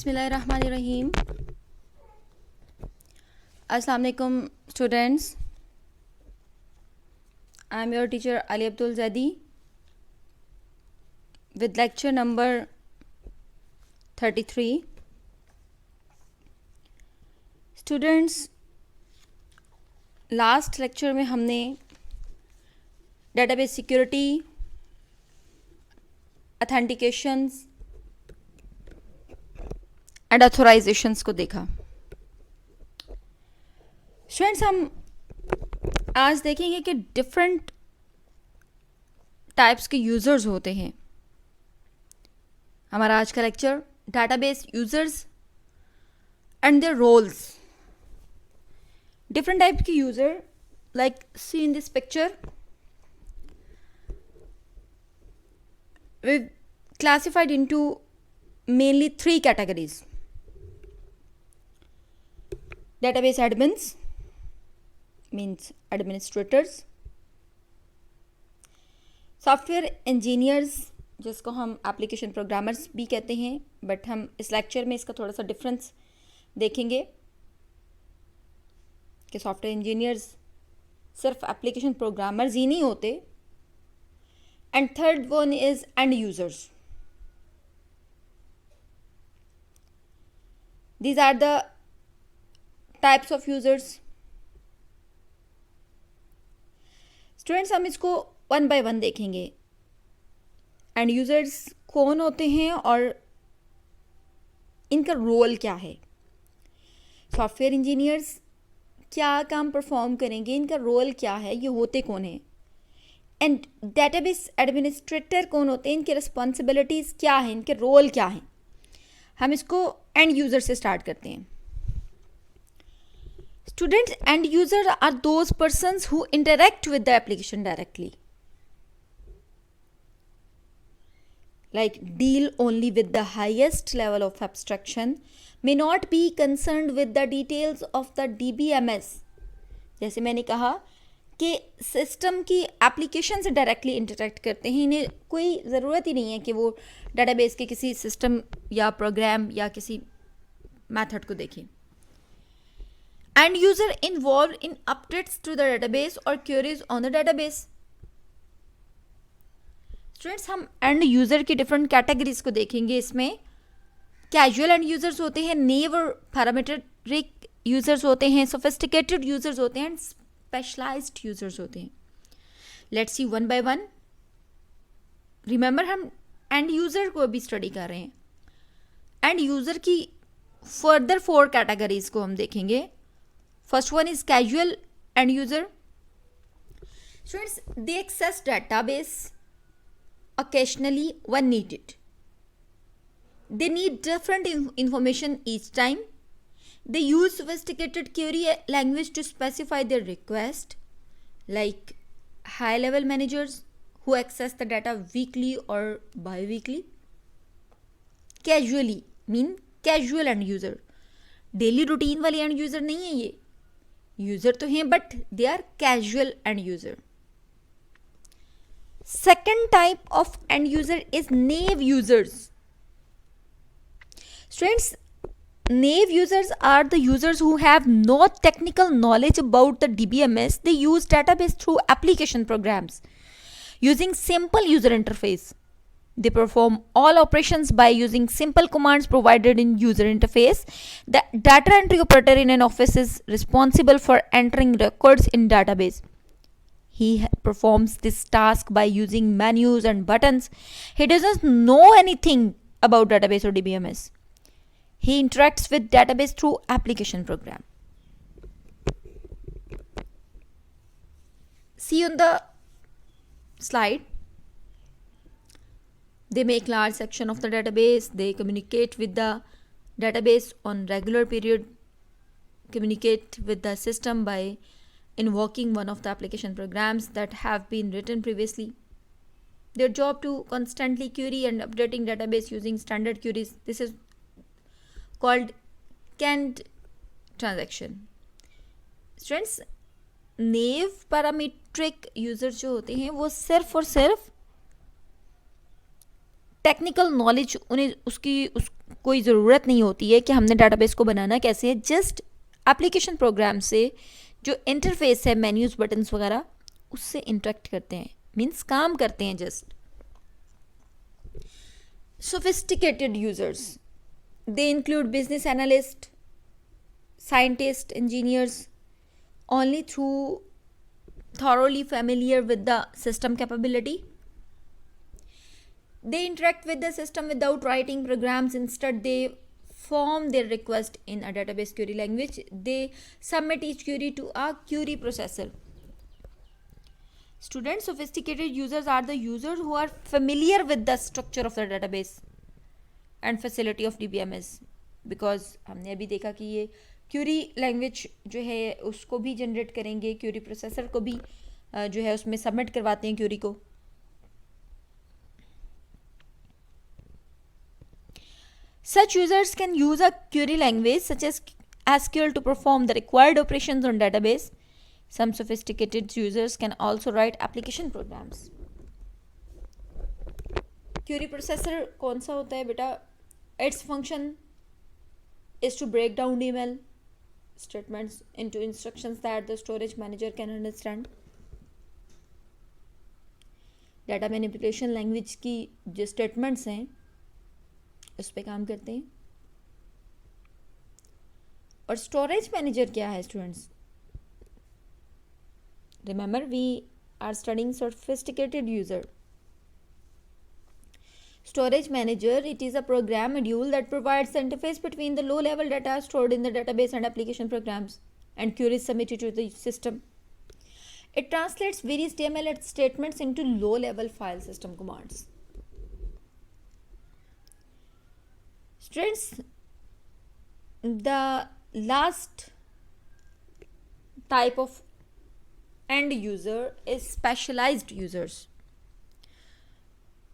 बिस्मिल्लाहिर्रहमानिर्रहीम। अस्सलाम वालेकुम students, I am your teacher Ali Abdul Zaidi with lecture number 33. Students, last lecture में हमने डेटाबेस सिक्योरिटी, ऑथेंटिकेशंस एंड ऑथराइजेशंस को देखा। स्टूडेंट्स, हम आज देखेंगे कि डिफरेंट टाइप्स के यूज़र्स होते हैं। हमारा आज का lecture database users and their roles. Different type के user, like see in this picture, we classified into mainly 3 categories. Database admins means administrators, software engineers जिसको हम एप्लीकेशन प्रोग्रामर्स भी कहते हैं, बट हम इस लेक्चर में इसका थोड़ा सा डिफरेंस देखेंगे कि सॉफ्टवेयर इंजीनियर्स सिर्फ एप्लीकेशन प्रोग्रामर्स ही नहीं होते। And third one is and users. These are the types of users. Students, हम इसको वन बाय वन देखेंगे। एंड यूजर्स कौन होते हैं और इनका रोल क्या है। सॉफ्टवेयर इंजीनियर्स क्या काम परफॉर्म करेंगे, इनका रोल क्या है, ये होते कौन हैं। एंड डेटाबेस एडमिनिस्ट्रेटर कौन होते हैं, इनके रिस्पॉन्सिबिलिटीज़ क्या हैं, इनके रोल क्या हैं। हम इसको एंड यूज़र से स्टार्ट करते हैं। Students, end user are those persons who interact with the application directly, like deal only with the highest level of abstraction, may not be concerned with the details of the DBMS. जैसे मैंने कहा कि system की application से directly interact करते हैं, इन्हें कोई ज़रूरत ही नहीं है कि वो डेटाबेस के किसी सिस्टम या प्रोग्राम या किसी मेथड को देखें। End user involve in updates to the database और queries on the database. Students, हम एंड यूज़र की डिफरेंट कैटेगरीज को देखेंगे। इसमें कैजुअल एंड यूज़र्स होते हैं, नेव और पैरामीट्रिक यूज़र्स होते हैं, सोफिस्टिकेटेड यूज़र्स होते हैं, एंड स्पेशलाइज्ड यूज़र्स होते हैं। Let's see one by one. Remember, हम एंड यूज़र को भी स्टडी कर रहे हैं। एंड यूज़र की फर्दर 4 कैटेगरीज को हम देखेंगे। First one is casual end user. Students, they access database occasionally when needed. They need different information each time. They use sophisticated query language to specify their request, like high level managers who access the data weekly or bi-weekly. Casually mean casual end user. Daily routine वाले end user नहीं है ये। User तो हैं but they are casual end user. Second type of end user is naive users. Students, naive users are the users who have no technical knowledge about the DBMS. They use database through application programs using simple user interface. They perform all operations by using simple commands provided in user interface. The data entry operator in an office is responsible for entering records in database. He performs this task by using menus and buttons. He doesn't know anything about database or DBMS. He interacts with database through application program. See on the slide. They make large section of the database. They communicate with the database on regular period. Communicate with the system by invoking one of the application programs that have been written previously. Their job to constantly query and updating database using standard queries. This is called canned transaction. Students, naive parametric users जो होते हैं वो सिर्फ और सिर्फ technical knowledge उन्हें कोई ज़रूरत नहीं होती है कि हमने डाटाबेस को बनाना कैसे है. जस्ट एप्लीकेशन प्रोग्राम से जो इंटरफेस है, मेन्यूज, बटन्स वगैरह, उससे इंटरेक्ट करते हैं, मीन्स काम करते हैं. Just sophisticated users, they include business analysts, scientists, engineers, only through thoroughly familiar with the system capability. They interact with the system without writing programs. Instead, they form their request in a database query language. They submit each query to a query processor. Students, sophisticated users are the users who are familiar with the structure of the database and facility of DBMS. Because हमने अभी देखा कि ये Curie language जो है उसको भी generate करेंगे, क्यूरी प्रोसेसर को भी जो है उसमें सबमिट करवाते हैं क्यूरी को. Such users can use a query language such as SQL to perform the required operations on database. Some sophisticated users can also write application programs. Query processor कौन सा होता है बेटा? Its function is to break down email statements into instructions that the storage manager can understand. Data manipulation language की जो statements हैं उस पर काम करते हैं. और स्टोरेज मैनेजर क्या है students? Remember, we are studying sophisticated user. Storage manager, it is a program module that provides the interface between the low-level data stored in the database and application programs and queries submitted to the system. It translates various HTML statements into low-level file system commands. Students, the last type of end user is specialized users.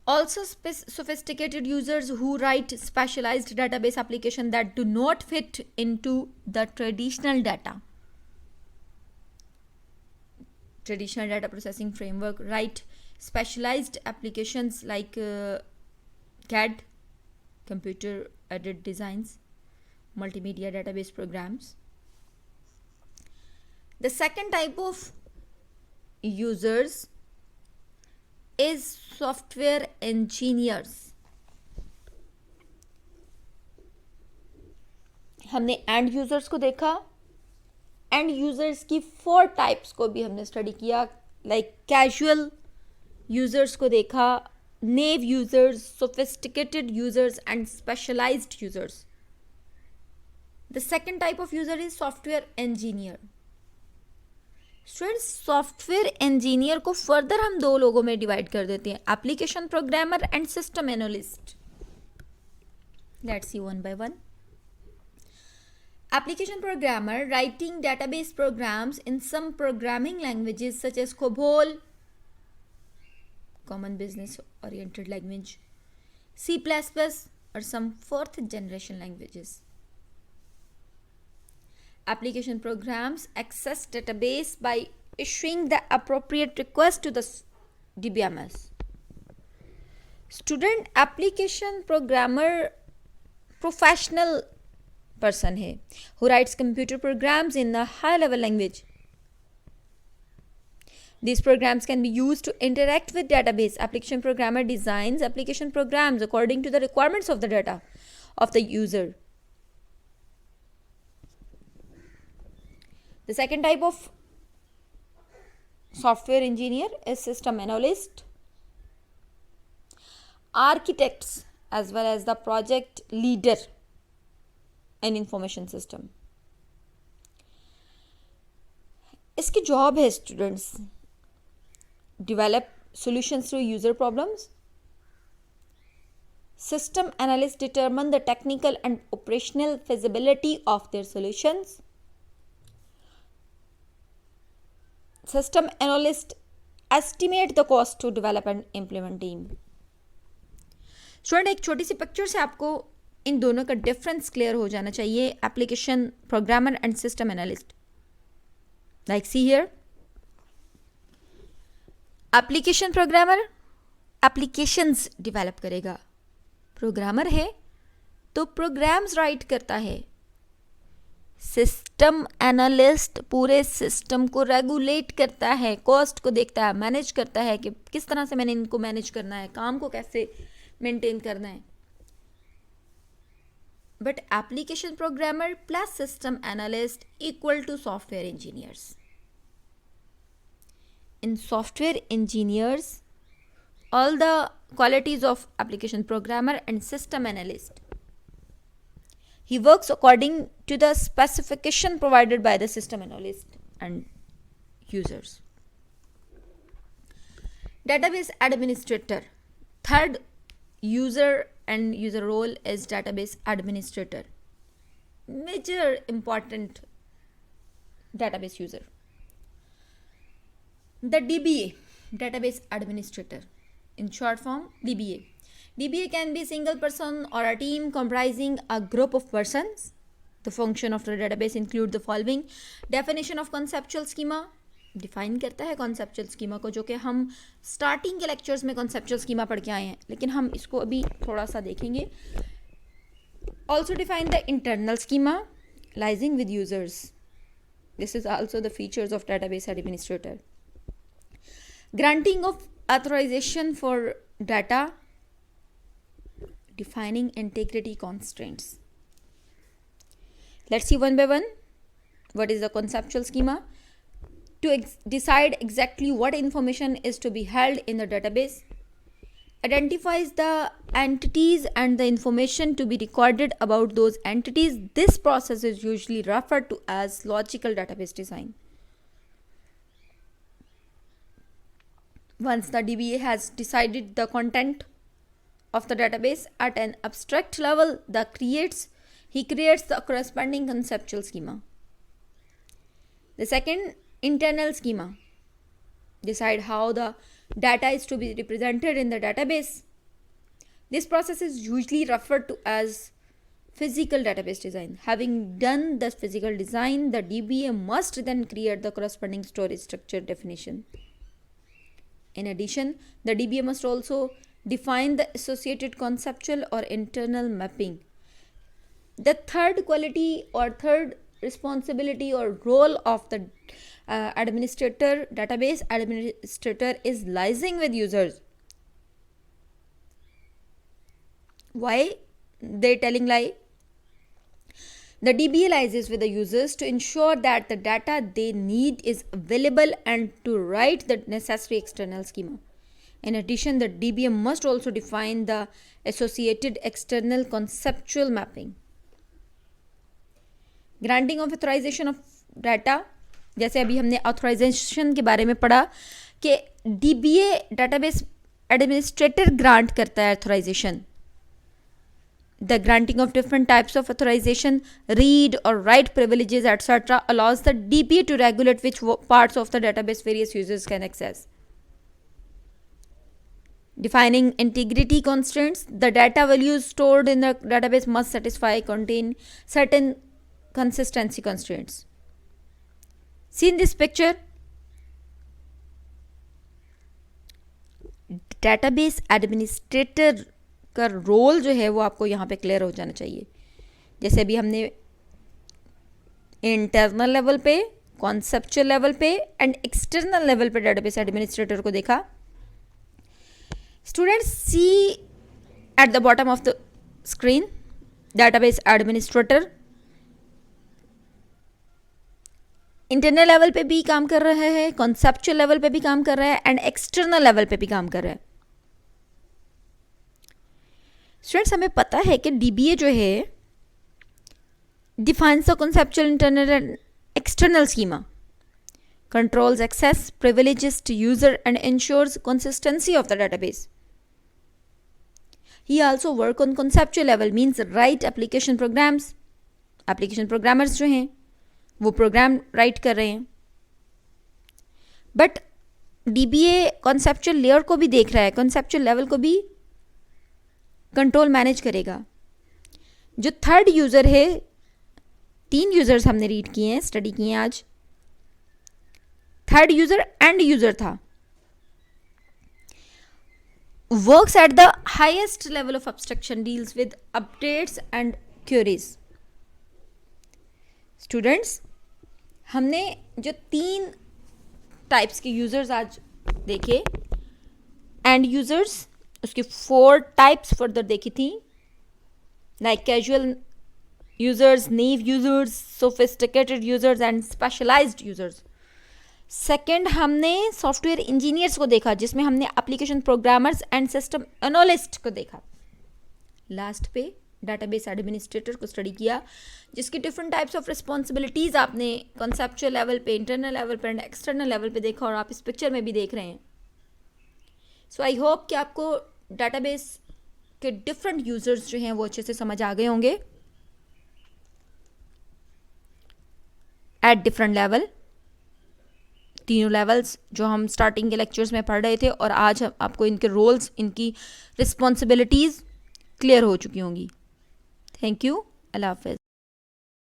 Also sophisticated users who write specialized database applications that do not fit into the traditional data processing framework, write specialized applications like CAD, computer aided designs, multimedia database programs. The second type of users is software engineers. हमने and users को देखा, and users की 4 types को भी हमने study किया, like casual users को देखा, naive users, sophisticated users and specialised users. The second type of user is software engineer. Students, software engineer को फर्दर हम 2 लोगों में डिवाइड कर देते हैं, application programmer and system analyst. Let's see one by one. Application programmer, writing database programs in some programming languages such as COBOL, common business oriented language, C++, or some 4th generation languages. Application programs access database by issuing the appropriate request to the DBMS. Student, application programmer professional person है who writes computer programs in a high level language. These programs can be used to interact with database. Application programmer designs application programs according to the requirements of the data of the user. The second type of software engineer is system analyst. Architects as well as the project leader in information system. इसकी job है students, develop solutions to user problems. System analysts determine the technical and operational feasibility of their solutions. System analysts estimate the cost to develop and implement team. Student, एक छोटी सी picture से आपको इन दोनों का difference clear हो जाना चाहिए, application programmer and system analyst. Like see here, application programmer applications develop करेगा, प्रोग्रामर है तो प्रोग्राम्स राइट करता है, सिस्टम एनालिस्ट पूरे सिस्टम को रेगुलेट करता है, कॉस्ट को देखता है, मैनेज करता है कि किस तरह से मैंने इनको मैनेज करना है, काम को कैसे मेंटेन करना है. But application programmer plus system analyst equal to software engineers. In software engineers all the qualities of application programmer and system analyst. He works according to the specification provided by the system analyst and users. Database administrator. Third user and user role is database administrator. Major important database user. The DBA, database administrator. In short form, DBA. DBA can be a single person or a team comprising a group of persons. The function of the database include the following. Definition of conceptual schema. Define करता है conceptual schema को, जो कि हम starting के lectures में conceptual schema पढ़ के आए हैं, लेकिन हम इसको अभी थोड़ा सा देखेंगे. Also define the internal schema, liaising with users. This is also the features of database administrator. Granting of authorization for data, defining integrity constraints. Let's see one by one. What is the conceptual schema? To decide exactly what information is to be held in the database. Identifies the entities and the information to be recorded about those entities. This process is usually referred to as logical database design. Once the DBA has decided the content of the database at an abstract level, he creates the corresponding conceptual schema. The second, internal schema. Decide how the data is to be represented in the database. This process is usually referred to as physical database design. Having done the physical design, the DBA must then create the corresponding storage structure definition. In addition, the DBA must also define the associated conceptual or internal mapping. The third quality or third responsibility or role of the database administrator is liaising with users. Why they telling lie? The DBA liaises with the users to ensure that the data they need is available and to write the necessary external schema. In addition, the DBA must also define the associated external conceptual mapping. Granting of authorization of data. जैसे अभी हमने authorization के बारे में पढ़ा कि DBA database administrator grant करता है authorization. The granting of different types of authorization, read or write privileges, etc. allows the DBA to regulate which parts of the database various users can access. Defining integrity constraints. The data values stored in the database must contain certain consistency constraints. See in this picture, database administrator का role जो है वो आपको यहाँ पे clear हो जाना चाहिए. जैसे अभी हमने इंटरनल लेवल पे, कॉन्सेप्चुअल लेवल पे एंड एक्सटर्नल लेवल पे डेटाबेस एडमिनिस्ट्रेटर को देखा. Students see at the bottom of the screen database administrator internal level पे भी काम कर रहा है, कॉन्सेप्चुअल लेवल पे भी काम कर रहा है एंड एक्सटर्नल लेवल पे भी काम कर रहा है. स्टूडेंट्स हमें पता है कि DBA जो है defines the conceptual internal and external schema, controls access privileges to user and ensures consistency of the database. He also work on conceptual level, means write application programs. Application programmers जो हैं वो programme right कर रहे हैं. But DBA conceptual layer को भी देख रहा है, conceptual लेवल को भी कंट्रोल मैनेज करेगा. जो थर्ड यूज़र है, 3 यूज़र्स हमने रीड किए हैं, स्टडी किए हैं आज. थर्ड यूज़र एंड यूज़र था. works at the highest level of abstraction, deals with updates and queries. Students, हमने जो 3 टाइप्स के यूज़र्स आज देखे, एंड यूज़र्स, उसकी 4 टाइप्स फर्दर देखी थी, like casual users, naive users, sophisticated users and specialised users. Second, हमने सॉफ्टवेयर इंजीनियर्स को देखा, जिसमें हमने application programmers and system analyst को देखा. लास्ट पे डाटाबेस एडमिनिस्ट्रेटर को स्टडी किया, जिसकी डिफरेंट टाइप्स ऑफ रिस्पॉन्सिबिलिटीज़ आपने कॉन्सेप्चुअल लेवल पे, इंटरनल लेवल पे एंड एक्सटर्नल लेवल पे देखा, और आप इस पिक्चर में भी देख रहे हैं. सो आई होप कि आपको डाटाबेस के डिफरेंट यूज़र्स जो हैं वो अच्छे से समझ आ गए होंगे एट डिफरेंट लेवल. तीनों लेवल्स जो हम स्टार्टिंग के लेक्चर्स में पढ़ रहे थे, और आज आपको इनके रोल्स, इनकी रिस्पॉन्सिबिलिटीज़ क्लियर हो चुकी होंगी. Thank you. अल्लाह हाफ़िज़.